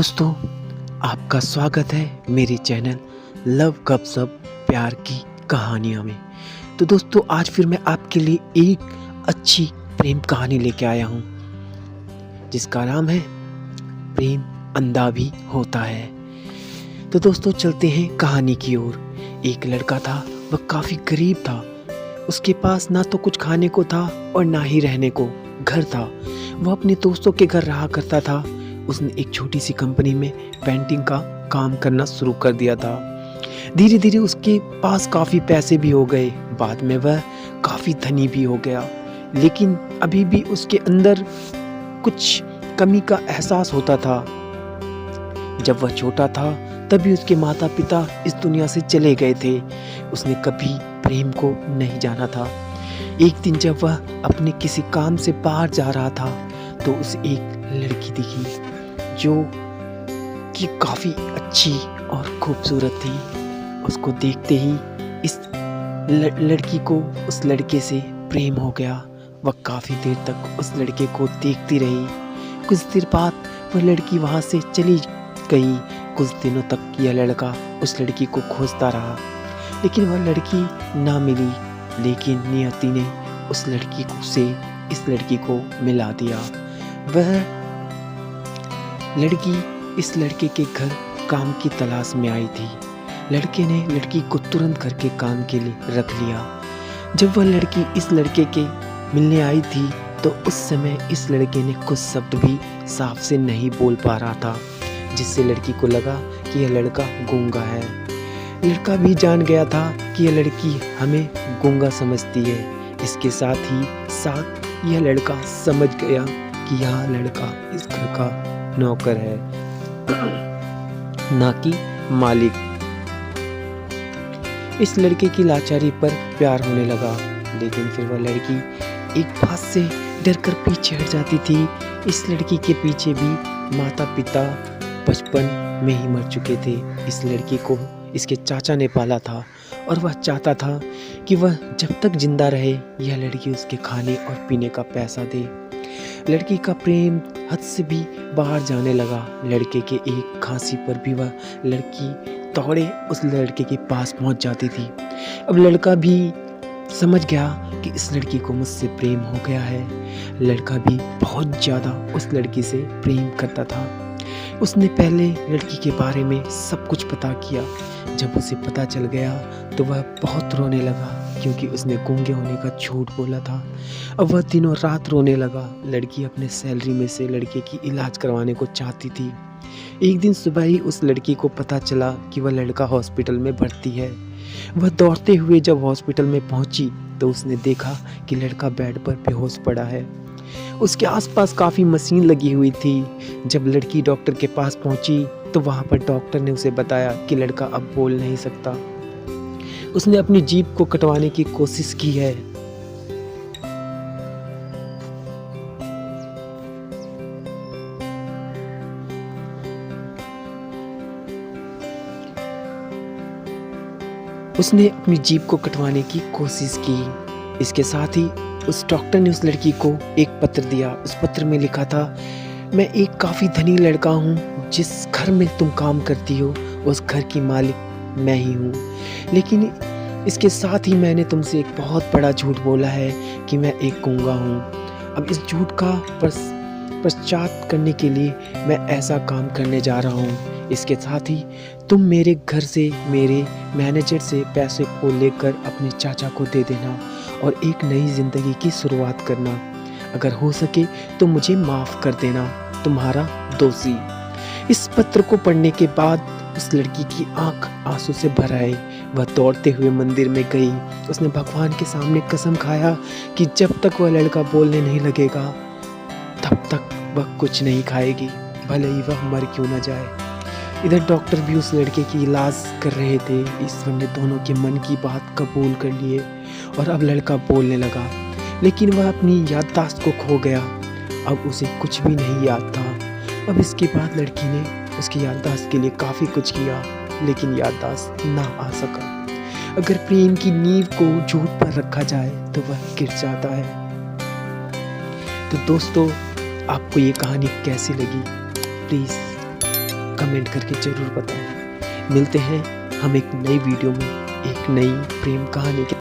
दोस्तों, आपका स्वागत है मेरे चैनल लव गपशप प्यार की कहानियाँ में। तो दोस्तों, आज फिर मैं आपके लिए एक अच्छी प्रेम कहानी लेके आया हूँ जिसका नाम है प्रेम अंधा भी होता है। तो दोस्तों, चलते हैं कहानी की ओर। एक लड़का था, वह काफ़ी गरीब था। उसके पास ना तो कुछ खाने को था और ना ही रहने को घर था। वह अपने दोस्तों के घर रहा करता था। उसने एक छोटी सी कंपनी में पेंटिंग का काम करना शुरू कर दिया था। धीरे धीरे उसके पास काफ़ी पैसे भी हो गए। बाद में वह काफ़ी धनी भी हो गया, लेकिन अभी भी उसके अंदर कुछ कमी का एहसास होता था। जब वह छोटा था तभी उसके माता पिता इस दुनिया से चले गए थे। उसने कभी प्रेम को नहीं जाना था। एक दिन जब वह अपने किसी काम से बाहर जा रहा था तो उसे एक लड़की दिखी जो कि काफ़ी अच्छी और खूबसूरत थी। उसको देखते ही इस लड़की को उस लड़के से प्रेम हो गया। वह काफ़ी देर तक उस लड़के को देखती रही। कुछ देर बाद वह लड़की वहाँ से चली गई। कुछ दिनों तक यह लड़का उस लड़की को खोजता रहा, लेकिन वह लड़की ना मिली। लेकिन नियति ने उस लड़की से इस लड़की को मिला दिया। वह लड़की इस लड़के के घर काम की तलाश में आई थी। लड़के ने लड़की को तुरंत घर के काम के लिए रख लिया। जब वह लड़की इस लड़के के मिलने आई थी तो उस समय इस लड़के ने कुछ शब्द भी साफ से नहीं बोल पा रहा था, जिससे लड़की को लगा कि यह लड़का गूंगा है। लड़का भी जान गया था कि यह लड़की हमें गूंगा समझती है। इसके साथ ही साथ यह लड़का समझ गया कि यह लड़का इस घर का नौकर है, ना कि मालिक। इस लड़के की लाचारी पर प्यार होने लगा, लेकिन फिर वह लड़की एक बात से डरकर पीछे हट जाती थी। इस लड़की के पीछे भी माता पिता बचपन में ही मर चुके थे। इस लड़की को इसके चाचा ने पाला था और वह चाहता था कि वह जब तक जिंदा रहे यह लड़की उसके खाने और पीने का पैसा दे। लड़की का प्रेम हद से भी बाहर जाने लगा। लड़के के एक खांसी पर भी वह लड़की दौड़े उस लड़के के पास पहुंच जाती थी। अब लड़का भी समझ गया कि इस लड़की को मुझसे प्रेम हो गया है। लड़का भी बहुत ज़्यादा उस लड़की से प्रेम करता था। उसने पहले लड़की के बारे में सब कुछ पता किया। जब उसे पता चल गया तो वह बहुत रोने लगा, क्योंकि उसने गूंगे होने का झूठ बोला था। अब वह दिनों रात रोने लगा। लड़की अपने सैलरी में से लड़के की इलाज करवाने को चाहती थी। एक दिन सुबह ही उस लड़की को पता चला कि वह लड़का हॉस्पिटल में भर्ती है। वह दौड़ते हुए जब हॉस्पिटल में पहुंची तो उसने देखा कि लड़का बेड पर बेहोश पड़ा है। उसके आसपास काफ़ी मशीन लगी हुई थी। जब लड़की डॉक्टर के पास पहुंची तो वहाँ पर डॉक्टर ने उसे बताया कि लड़का अब बोल नहीं सकता। उसने अपनी जीभ को कटवाने की कोशिश की है। उसने अपनी जीभ को कटवाने की कोशिश की। इसके साथ ही उस डॉक्टर ने उस लड़की को एक पत्र दिया। उस पत्र में लिखा था, मैं एक काफ़ी धनी लड़का हूँ। जिस घर में तुम काम करती हो उस घर की मालिक मैं ही हूँ, लेकिन इसके साथ ही मैंने तुमसे एक बहुत बड़ा झूठ बोला है कि मैं एक गूंगा हूँ। अब इस झूठ का पश्चात करने के लिए मैं ऐसा काम करने जा रहा हूँ। इसके साथ ही तुम मेरे घर से मेरे मैनेजर से पैसे को लेकर अपने चाचा को दे देना और एक नई ज़िंदगी की शुरुआत करना। अगर हो सके तो मुझे माफ़ कर देना, तुम्हारा दोषी। इस पत्र को पढ़ने के बाद उस लड़की की आंख आंसू से भर आए। वह दौड़ते हुए मंदिर में गई। उसने भगवान के सामने कसम खाया कि जब तक वह लड़का बोलने नहीं लगेगा तब तक वह कुछ नहीं खाएगी, भले ही वह मर क्यों न जाए। इधर डॉक्टर भी उस लड़के की इलाज कर रहे थे। ईश्वर ने दोनों के मन की बात कबूल कर लिए और अब लड़का बोलने लगा, लेकिन वह अपनी याददाश्त को खो गया। अब उसे कुछ भी नहीं याद था। अब इसके बाद लड़की ने उसकी याददाश्त के लिए काफ़ी कुछ किया, लेकिन याददाश्त ना आ सका। अगर प्रेम की नींव को झूठ पर रखा जाए तो वह गिर जाता है। तो दोस्तों, आपको ये कहानी कैसी लगी प्लीज़ कमेंट करके ज़रूर बताएं। मिलते हैं हम एक नई वीडियो में एक नई प्रेम कहानी के